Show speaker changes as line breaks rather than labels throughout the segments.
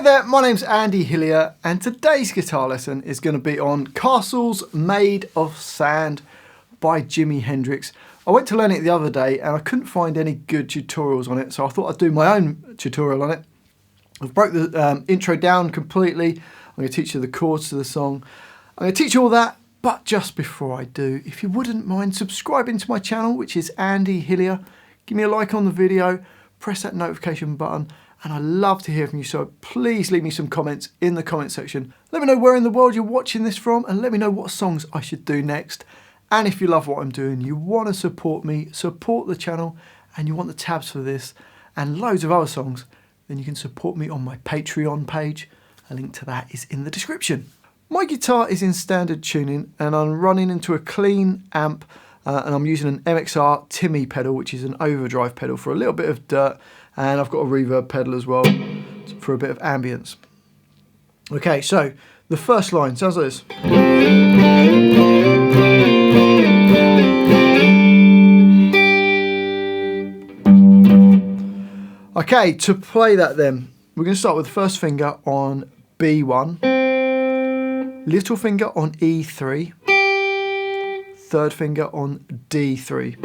there, my name's Andy Hillier and today's guitar lesson is going to be on Castles Made of Sand by Jimi Hendrix. I went to learn it the other day and I couldn't find any good tutorials on it, so I thought I'd do my own tutorial on it. I've broke the intro down completely. I'm going to teach you the chords to the song. I'm going to teach you all that, but just before I do, if you wouldn't mind subscribing to my channel, which is Andy Hillier, give me a like on the video, press that notification button, and I love to hear from you, so please leave me some comments in the comment section. Let me know where in the world you're watching this from and let me know what songs I should do next. And if you love what I'm doing, you want to support me, support the channel, and you want the tabs for this and loads of other songs, then you can support me on my Patreon page. A link to that is in the description. My guitar is in standard tuning and I'm running into a clean amp and I'm using an MXR Timmy pedal, which is an overdrive pedal for a little bit of dirt, and I've got a reverb pedal as well for a bit of ambience. Okay, so the first line sounds like this. Okay, to play that then, we're going to start with the first finger on B1, little finger on E3, third finger on D3.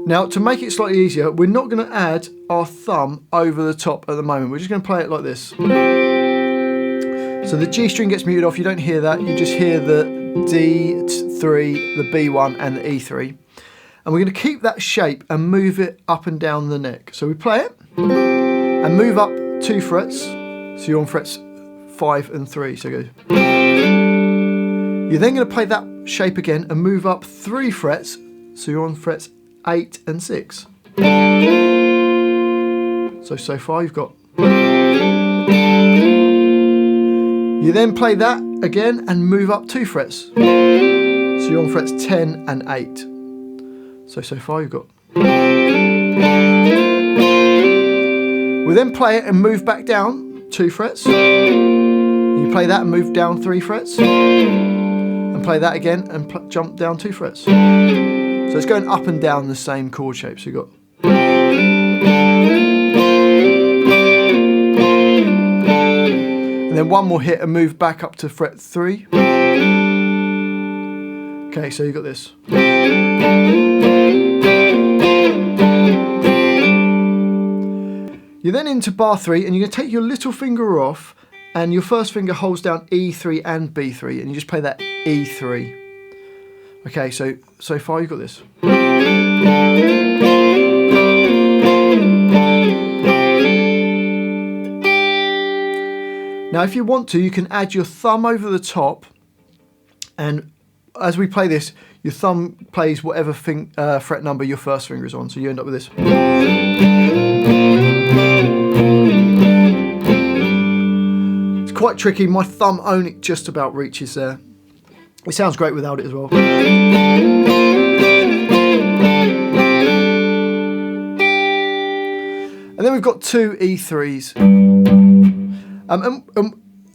Now, to make it slightly easier, we're not going to add our thumb over the top at the moment. We're just going to play it like this. So the G string gets muted off, you don't hear that, you just hear the D3, the B1 and the E3. And we're going to keep that shape and move it up and down the neck. So we play it and move up 2 frets. So you're on frets 5 and 3. So it goes. You're then going to play that shape again and move up 3 frets. So you're on frets 8 and 6. So far you've got. You then play that again and move up 2 frets. So you're on frets 10 and 8. So far you've got. We then play it and move back down 2 frets. You play that and move down 3 frets. And play that again and jump down 2 frets. So it's going up and down the same chord shape. So you've got. And then one more hit and move back up to fret 3. Okay, so you've got this. You're then into bar 3 and you're going to take your little finger off and your first finger holds down E3 and B3 and you just play that E3. Okay, so far you've got this. Now if you want to, you can add your thumb over the top, and as we play this, your thumb plays whatever fret number your first finger is on, so you end up with this. It's quite tricky, my thumb only just about reaches there. It sounds great without it as well. And then we've got 2 E3s.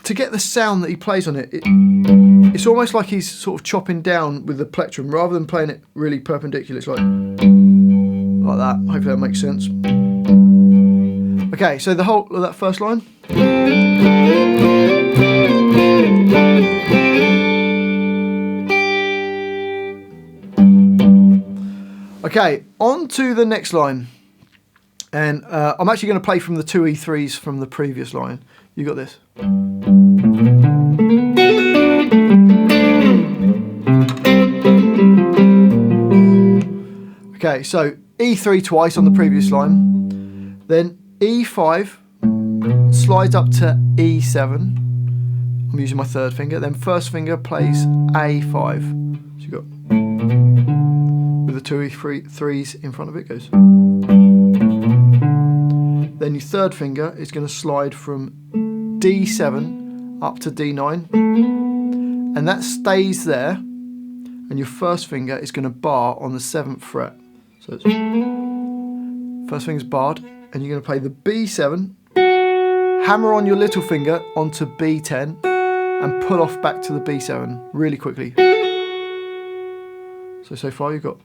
To get the sound that he plays on it, it's almost like he's sort of chopping down with the plectrum rather than playing it really perpendicular. It's like that. Hopefully that makes sense. Okay, so the whole of that first line. Okay, on to the next line. And I'm actually going to play from the 2 E3s from the previous line. You got this. Okay, so E3 twice on the previous line. Then E5 slides up to E7. I'm using my third finger. Then first finger plays A5. So you got with the 2 E3s in front of it goes. Then your third finger is going to slide from D7 up to D9, and that stays there, and your first finger is going to bar on the 7th fret. So it's first finger's barred, and you're going to play the B7, hammer on your little finger onto B10, and pull off back to the B7 really quickly. So far you've got.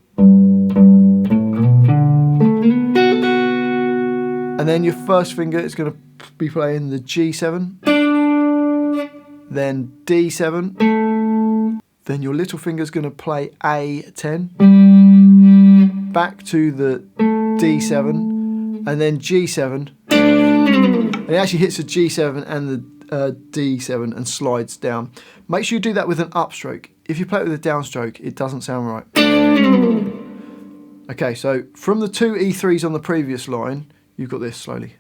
And then your first finger is going to be playing the G7, then D7, then your little finger's going to play A10, back to the D7, and then G7. And it actually hits the G7 and the D7 and slides down. Make sure you do that with an upstroke. If you play it with a downstroke, it doesn't sound right. Okay, so from the two E3s on the previous line, you've got this slowly.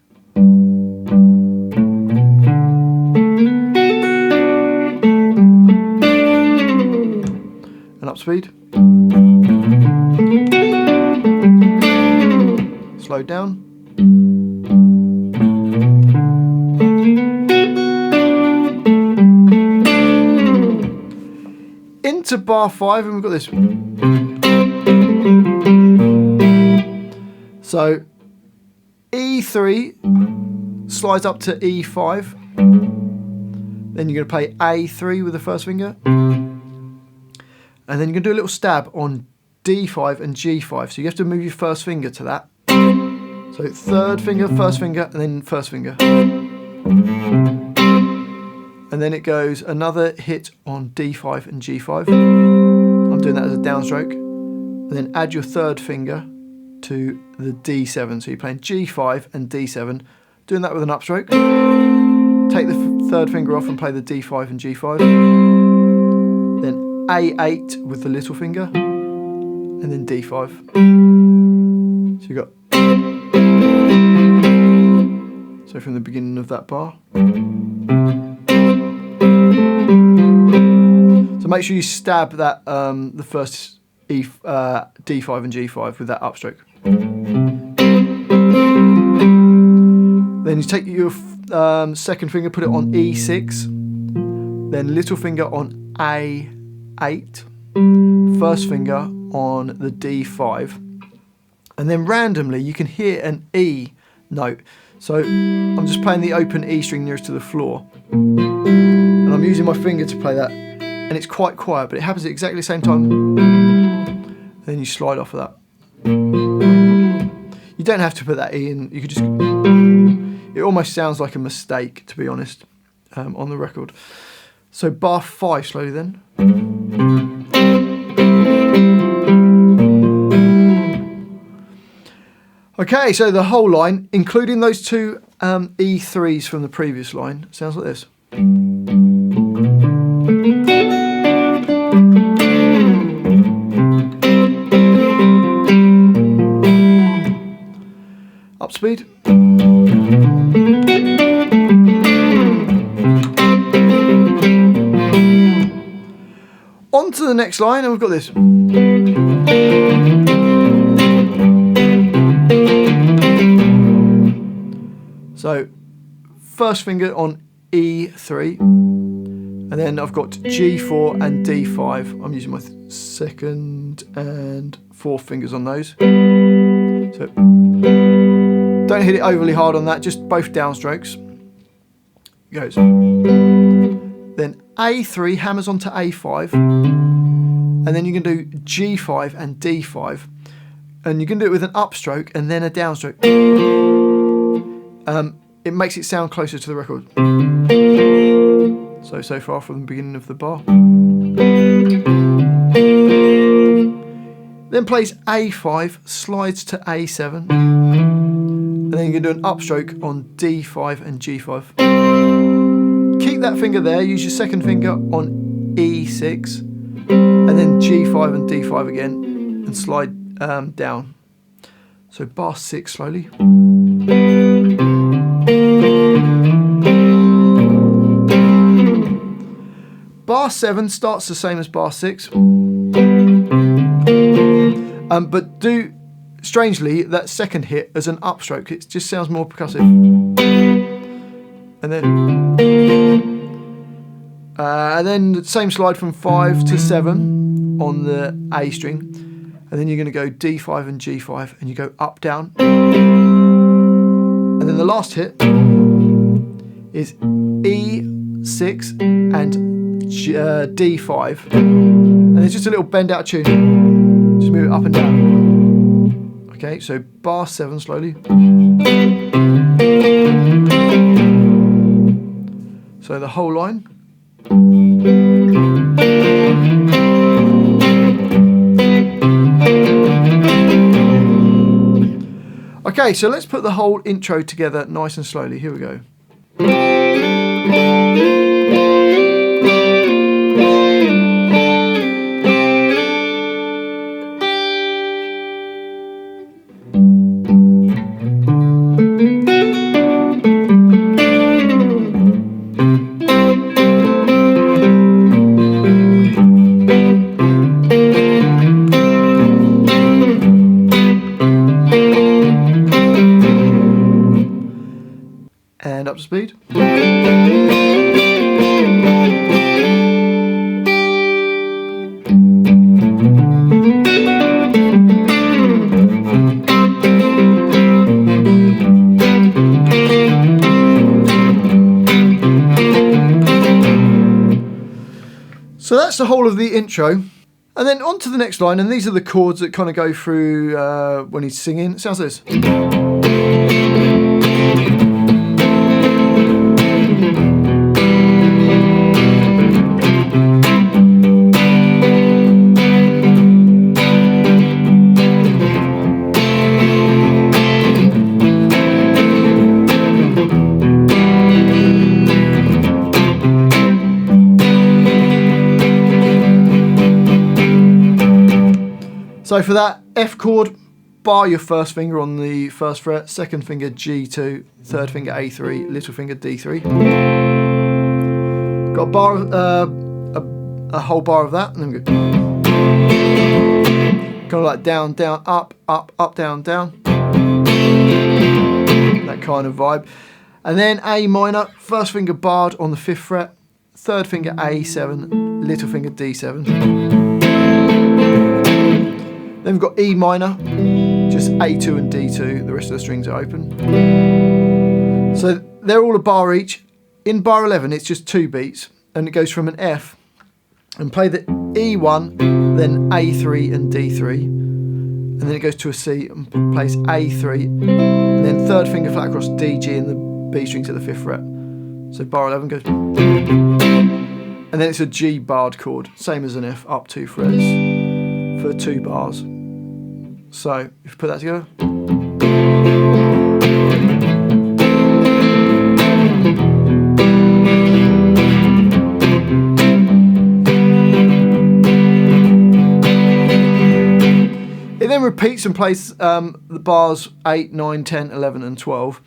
And up speed. Slow down. Into bar 5, and we've got this. So E3 slides up to E5. Then you're going to play A3 with the first finger. And then you're going to do a little stab on D5 and G5. So you have to move your first finger to that. So third finger, first finger, and then first finger. And then it goes another hit on D5 and G5. I'm doing that as a downstroke. And then add your third finger to the D7. So you're playing G5 and D7. Doing that with an upstroke. Take the third finger off and play the D5 and G5. Then A8 with the little finger. And then D5. So you've got... So from the beginning of that bar. So make sure you stab that the first D5 and G5 with that upstroke. Then you take your second finger, put it on E6, then little finger on A8, first finger on the D5, and then randomly you can hear an E note. So I'm just playing the open E string nearest to the floor, and I'm using my finger to play that, and it's quite quiet, but it happens at exactly the same time. And then you slide off of that. You don't have to put that E in, you could just... It almost sounds like a mistake, to be honest, on the record. So bar 5 slowly then. Okay, so the whole line, including those two E3s from the previous line, sounds like this. Up speed. On to the next line, and we've got this. So, first finger on E3, and then I've got G4 and D5. I'm using my second and fourth fingers on those. So, don't hit it overly hard on that, just both downstrokes. Goes. Then A3 hammers onto A5, and then you can do G5 and D5, and you can do it with an upstroke and then a downstroke. It makes it sound closer to the record. So far from the beginning of the bar. Then plays A5, slides to A7, and then you can do an upstroke on D5 and G5. Keep that finger there, use your second finger on E6, and then G5 and D5 again, and slide down. So bar 6 slowly. Bar 7 starts the same as bar 6. But do, strangely, that second hit as an upstroke. It just sounds more percussive. And then the same slide from 5 to 7 on the A string. And then you're going to go D5 and G5, and you go up, down. And then the last hit is E6 and D5. And it's just a little bend out tune. Just move it up and down. Okay, so bar 7 slowly. So the whole line. Okay, so let's put the whole intro together nice and slowly. Here we go. And up to speed. So that's the whole of the intro. And then on to the next line, and these are the chords that kind of go through when he's singing. It sounds like this. So for that F chord, bar your first finger on the first fret, second finger G2, third finger A3, little finger D3. Got a bar, a whole bar of that, and then we go kind of like down, down, up, up, up, down, down. That kind of vibe. And then A minor, first finger barred on the 5th fret, third finger A7, little finger D7. Then we've got E minor, just A2 and D2, the rest of the strings are open. So they're all a bar each. In bar 11 it's just 2 beats, and it goes from an F, and play the E1, then A3 and D3, and then it goes to a C and plays A3, and then third finger flat across D, G and the B strings at the 5th fret. So bar 11 goes, and then it's a G barred chord, same as an F, up 2 frets for 2 bars. So if you put that together. It then repeats and plays the bars 8, 9, 10, 11 and 12.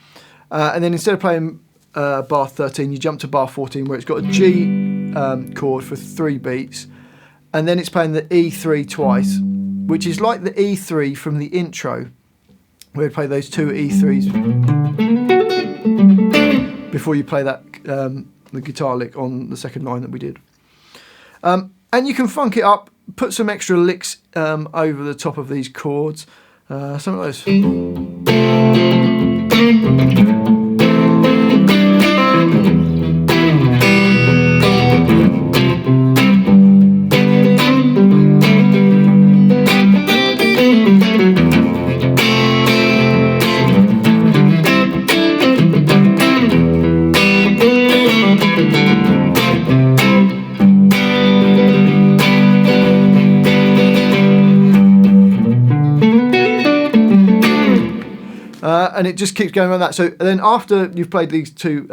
And then instead of playing bar 13, you jump to bar 14 where it's got a G chord for 3 beats. And then it's playing the E3 twice, which is like the E3 from the intro, where we play those 2 E3s before you play that the guitar lick on the second line that we did. And you can funk it up, put some extra licks over the top of these chords, some of those. And it just keeps going around that. So then after you've played these 2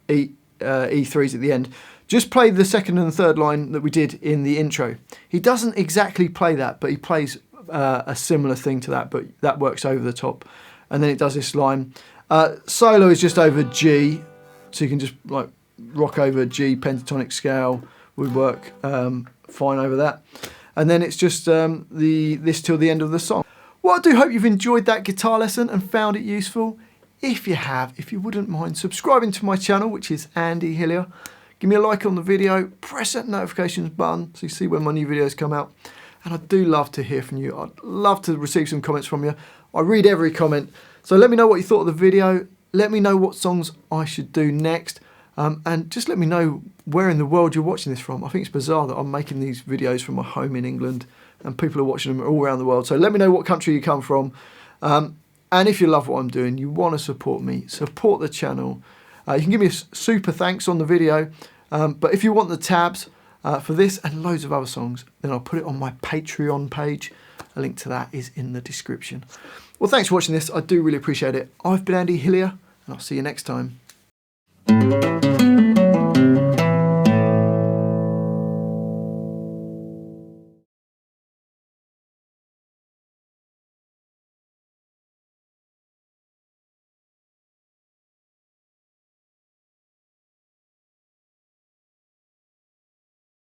E3s at the end, just play the second and the third line that we did in the intro. He doesn't exactly play that, but he plays a similar thing to that, but that works over the top. And then it does this line. Solo is just over G, so you can just like rock over G, pentatonic scale would work fine over that. And then it's just this till the end of the song. Well, I do hope you've enjoyed that guitar lesson and found it useful. If you have, if you wouldn't mind subscribing to my channel, which is Andy Hillier, give me a like on the video, press that notifications button so you see when my new videos come out. And I do love to hear from you. I'd love to receive some comments from you. I read every comment. So let me know what you thought of the video. Let me know what songs I should do next. And just let me know where in the world you're watching this from. I think it's bizarre that I'm making these videos from my home in England and people are watching them all around the world. So let me know what country you come from. And if you love what I'm doing, you want to support me, support the channel. You can give me a super thanks on the video, but if you want the tabs for this and loads of other songs, then I'll put it on my Patreon page. A link to that is in the description. Well, thanks for watching this. I do really appreciate it. I've been Andy Hillier, and I'll see you next time.